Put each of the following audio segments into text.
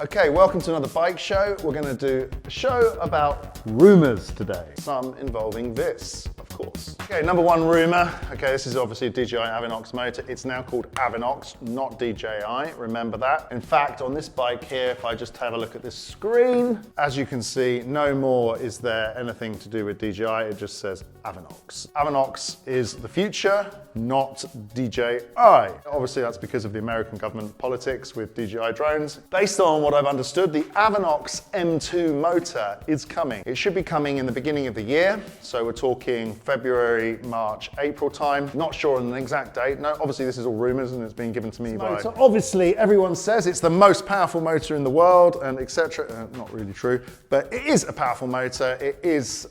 Okay, welcome to another bike show. We're going to do a show about rumours today. Some involving this, of course. Okay, number one rumour. Okay, this is obviously a DJI Avinox motor. It's now called Avinox, not DJI. Remember that. In fact, on this bike here, if I just have a look at this screen, as you can see, no more is there anything to do with DJI. It just says Avinox. Avinox is the future, not DJI. Obviously, that's because of the American government politics with DJI drones. Based on what I've understood, the Avinox M2 motor is coming. It should be coming in the beginning of the year. So we're talking February, March, April time. Not sure on an exact date. No, obviously this is all rumors and it's been given to me by... Obviously everyone says it's the most powerful motor in the world and etc. Not really true, but it is a powerful motor. It is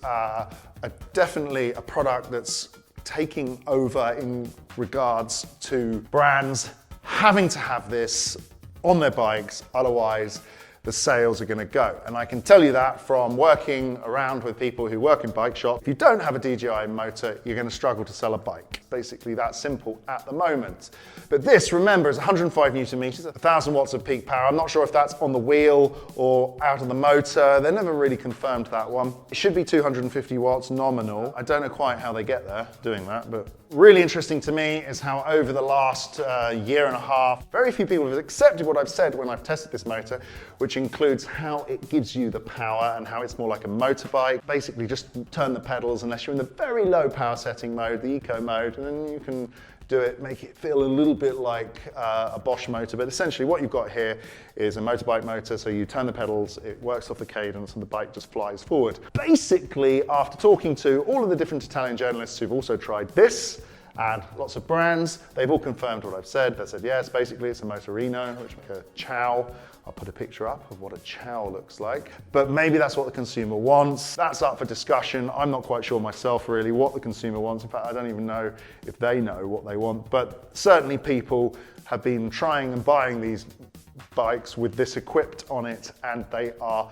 definitely a product that's taking over in regards to brands having to have this on their bikes, otherwise the sales are going to go. And I can tell you that from working around with people who work in bike shops. If you don't have a DJI motor, you're going to struggle to sell a bike. Basically that simple at the moment. But this, remember, is 105 Newton meters, 1,000 watts of peak power. I'm not sure if that's on the wheel or out of the motor. They never really confirmed that one. It should be 250 watts nominal. I don't know quite how they get there doing that, but really interesting to me is how over the last year and a half, very few people have accepted what I've said when I've tested this motor, which includes how it gives you the power and how it's more like a motorbike. Basically just turn the pedals unless you're in the very low power setting mode, the eco mode, and then you can do it, make it feel a little bit like a Bosch motor. But essentially what you've got here is a motorbike motor. So you turn the pedals, it works off the cadence and the bike just flies forward. Basically, after talking to all of the different Italian journalists who've also tried this, and lots of brands, they've all confirmed what I've said. They said, yes, basically it's a motorino, which like a chow. I'll put a picture up of what a chow looks like. But maybe that's what the consumer wants. That's up for discussion. I'm not quite sure myself really what the consumer wants. In fact, I don't even know if they know what they want. But certainly people have been trying and buying these bikes with this equipped on it, and they are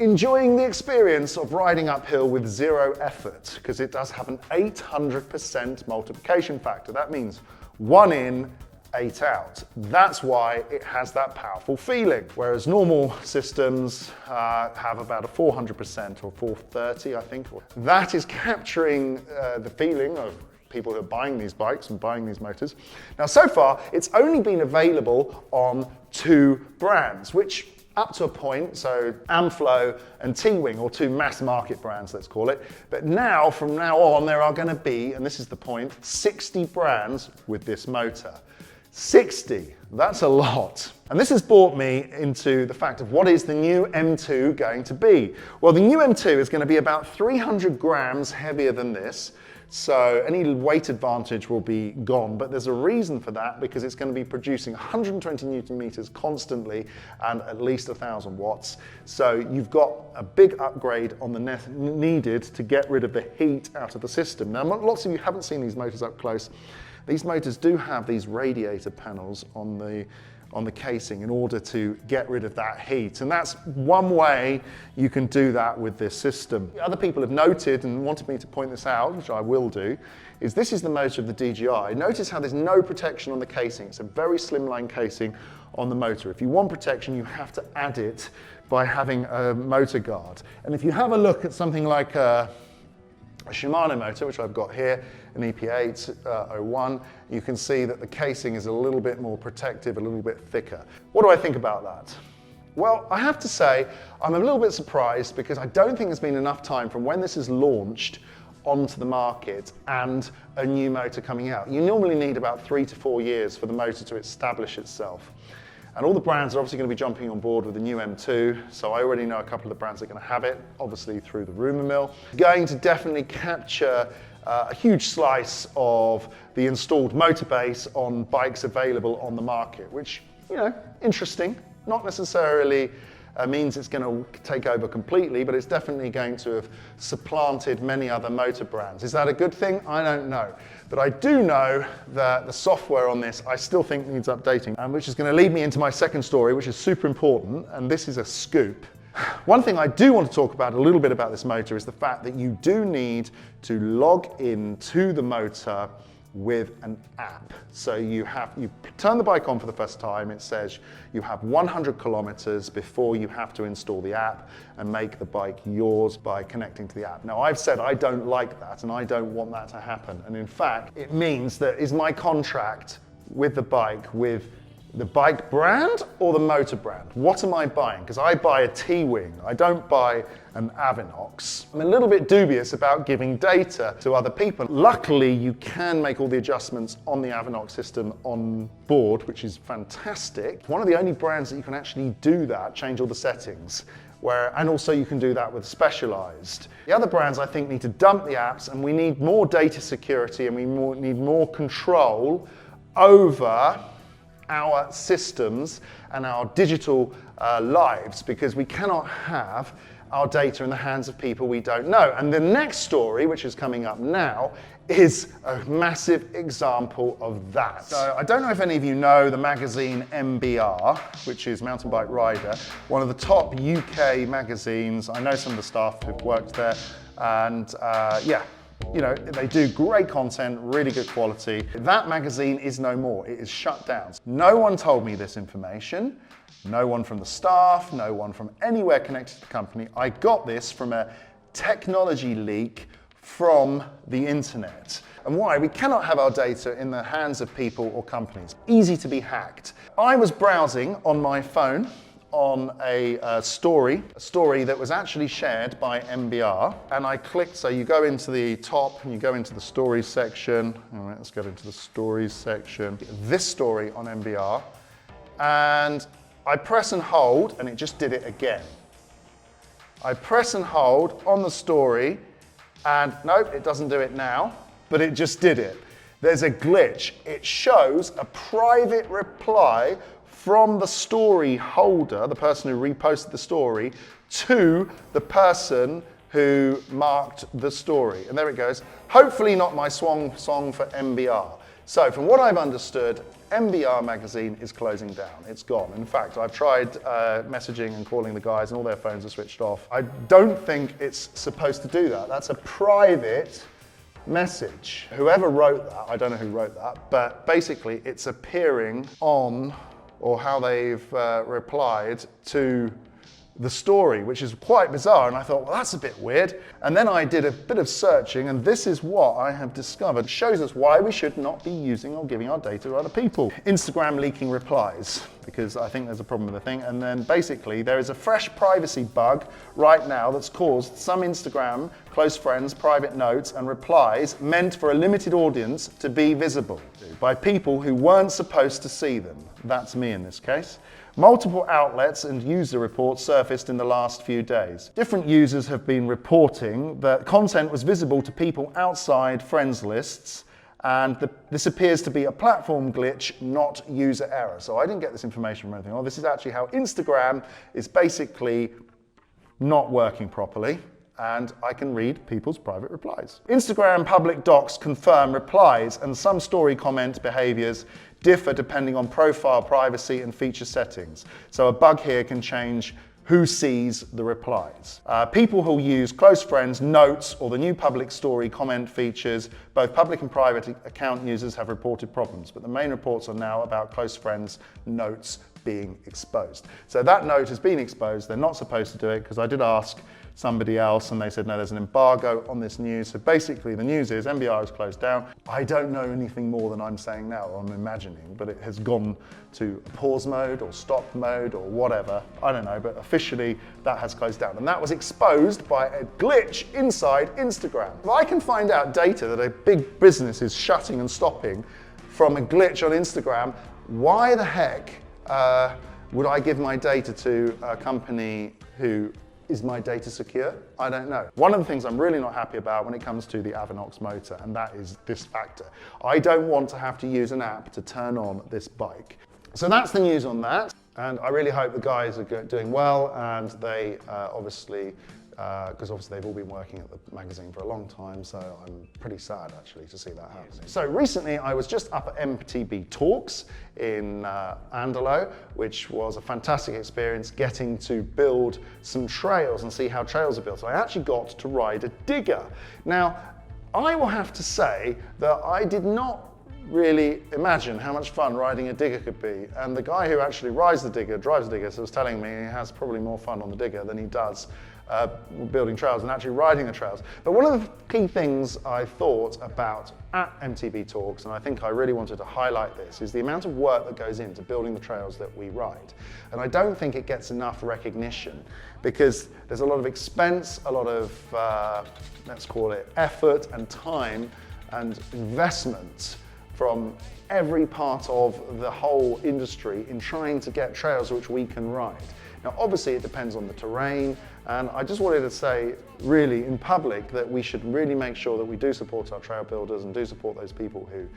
enjoying the experience of riding uphill with zero effort, because it does have an 800% multiplication factor. That means 1 in, 8 out. That's why it has that powerful feeling. Whereas normal systems have about a 400% or 430, I think. That is capturing the feeling of people who are buying these bikes and buying these motors. Now, so far, it's only been available on 2 brands, which up to a point, so Amflow and T-Wing, or 2 mass market brands, let's call it. But now, from now on, there are going to be, and this is the point, 60 brands with this motor. 60, that's a lot. And this has brought me into the fact of what is the new M2 going to be? Well, the new M2 is going to be about 300 grams heavier than this. So any weight advantage will be gone, but there's a reason for that, because it's going to be producing 120 Newton meters constantly and at least 1,000 watts. So you've got a big upgrade on the needed to get rid of the heat out of the system. Now, lots of you haven't seen these motors up close. These motors do have these radiator panels on the casing in order to get rid of that heat. And that's one way you can do that with this system. Other people have noted and wanted me to point this out, which I will do, is this is the motor of the DJI. Notice how there's no protection on the casing. It's a very slimline casing on the motor. If you want protection, you have to add it by having a motor guard. And if you have a look at something like a Shimano motor, which I've got here, an EP801, you can see that the casing is a little bit more protective, a little bit thicker. What do I think about that? Well, I have to say, I'm a little bit surprised, because I don't think there's been enough time from when this is launched onto the market and a new motor coming out. You normally need about 3 to 4 years for the motor to establish itself. And all the brands are obviously going to be jumping on board with the new M2, so I already know a couple of the brands are going to have it, obviously through the rumour mill. Going to definitely capture a huge slice of the installed motor base on bikes available on the market, which, you know, interesting. Not necessarily means it's going to take over completely, but it's definitely going to have supplanted many other motor brands. Is that a good thing? I don't know. But I do know that the software on this I still think needs updating, and which is going to lead me into my second story, which is super important, and this is a scoop. One thing I do want to talk about a little bit about this motor is the fact that you do need to log in to the motor with an app. So you turn the bike on for the first time, it says you have 100 kilometers before you have to install the app and make the bike yours by connecting to the app. Now I've said I don't like that and I don't want that to happen. And in fact, it means that is my contract with the bike with the bike brand or the motor brand? What am I buying? Because I buy a T-Wing, I don't buy an Avinox. I'm a little bit dubious about giving data to other people. Luckily, you can make all the adjustments on the Avinox system on board, which is fantastic. One of the only brands that you can actually do that, change all the settings. And also you can do that with Specialized. The other brands I think need to dump the apps, and we need more data security and we need more control over our systems and our digital lives, because we cannot have our data in the hands of people we don't know. And the next story, which is coming up now, is a massive example of that. So I don't know if any of you know the magazine MBR, which is Mountain Bike Rider, one of the top UK magazines. I know some of the staff who've worked there, and yeah, you know, they do great content, really good quality. That magazine is no more, it is shut down. No one told me this information, no one from the staff, no one from anywhere connected to the company. I got this from a technology leak from the internet. And why? We cannot have our data in the hands of people or companies. Easy to be hacked. I was browsing on my phone on a story that was actually shared by MBR, and I clicked, so you go into the top and you go into the stories section. All right, let's get into the stories section. This story on MBR, and I press and hold, and it just did it again. I press and hold on the story, and nope, it doesn't do it now, but it just did it. There's a glitch. It shows a private reply from the story holder, the person who reposted the story, to the person who marked the story. And there it goes. Hopefully not my swan song for MBR. So from what I've understood, MBRmagazine is closing down. It's gone. In fact, I've tried messaging and calling the guys and all their phones are switched off. I don't think it's supposed to do that. That's a private message. Whoever wrote that, I don't know who wrote that, but basically it's appearing on, or how they've replied to the story, which is quite bizarre. And I thought, well, that's a bit weird. And then I did a bit of searching, and this is what I have discovered. It shows us why we should not be using or giving our data to other people. Instagram leaking replies, because I think there's a problem with the thing. And then basically there is a fresh privacy bug right now that's caused some Instagram close friends, private notes and replies meant for a limited audience to be visible by people who weren't supposed to see them. That's me in this case. Multiple outlets and user reports surfaced in the last few days. Different users have been reporting that content was visible to people outside friends lists, and this appears to be a platform glitch, not user error. So I didn't get this information from anything. Oh, this is actually how Instagram is basically not working properly, and I can read people's private replies. Instagram public docs confirm replies, and some story comment behaviors differ depending on profile privacy and feature settings. So a bug here can change who sees the replies. People who use close friends, notes, or the new public story comment features, both public and private account users have reported problems, but the main reports are now about close friends, notes being exposed. So that note has been exposed. They're not supposed to do it, because I did ask somebody else and they said, no, there's an embargo on this news. So basically the news is MBR is closed down. I don't know anything more than I'm saying now, or I'm imagining, but it has gone to pause mode or stop mode or whatever. I don't know, but officially that has closed down. And that was exposed by a glitch inside Instagram. If I can find out data that a big business is shutting and stopping from a glitch on Instagram, why the heck would I give my data to a company who is my data secure? I don't know. One of the things I'm really not happy about when it comes to the Avinox motor, and that is this factor. I don't want to have to use an app to turn on this bike. So that's the news on that, and I really hope the guys are doing well, and they obviously, because obviously they've all been working at the magazine for a long time, so I'm pretty sad actually to see that happening. So recently I was just up at MTB Talks in Andalo, which was a fantastic experience, getting to build some trails and see how trails are built. So I actually got to ride a digger. Now, I will have to say that I did not really imagine how much fun riding a digger could be. And the guy who actually drives the digger, was telling me he has probably more fun on the digger than he does building trails and actually riding the trails. But one of the key things I thought about at MTB Talks, and I think I really wanted to highlight this, is the amount of work that goes into building the trails that we ride. And I don't think it gets enough recognition because there's a lot of expense, a lot of, let's call it, effort and time and investment from every part of the whole industry in trying to get trails which we can ride. Now, obviously it depends on the terrain, and I just wanted to say really in public that we should really make sure that we do support our trail builders and do support those people who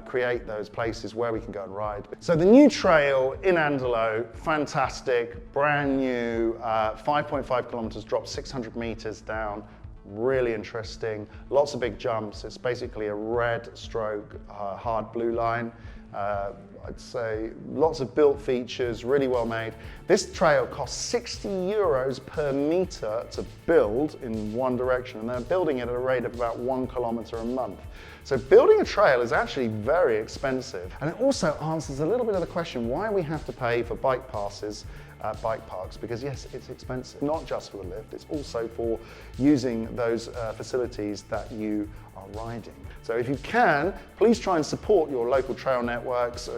create those places where we can go and ride. So the new trail in Andalo, fantastic, brand new, 5.5 kilometers, dropped 600 meters down. Really interesting, lots of big jumps. It's basically a red stroke, hard blue line. I'd say lots of built features, really well made. This trail costs 60 euros per meter to build in one direction, and they're building it at a rate of about 1 kilometer a month. So building a trail is actually very expensive. And it also answers a little bit of the question why we have to pay for bike passes at bike parks, because yes, it's expensive, not just for the lift, it's also for using those facilities that you are riding. So if you can, please try and support your local trail networks,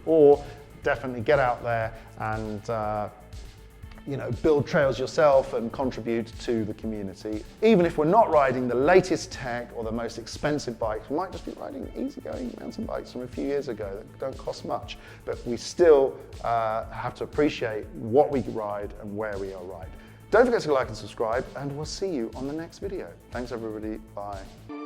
or definitely get out there and build trails yourself and contribute to the community. Even if we're not riding the latest tech or the most expensive bikes, we might just be riding easygoing mountain bikes from a few years ago that don't cost much, but we still have to appreciate what we ride and where we are riding. Don't forget to like and subscribe, and we'll see you on the next video. Thanks everybody, bye.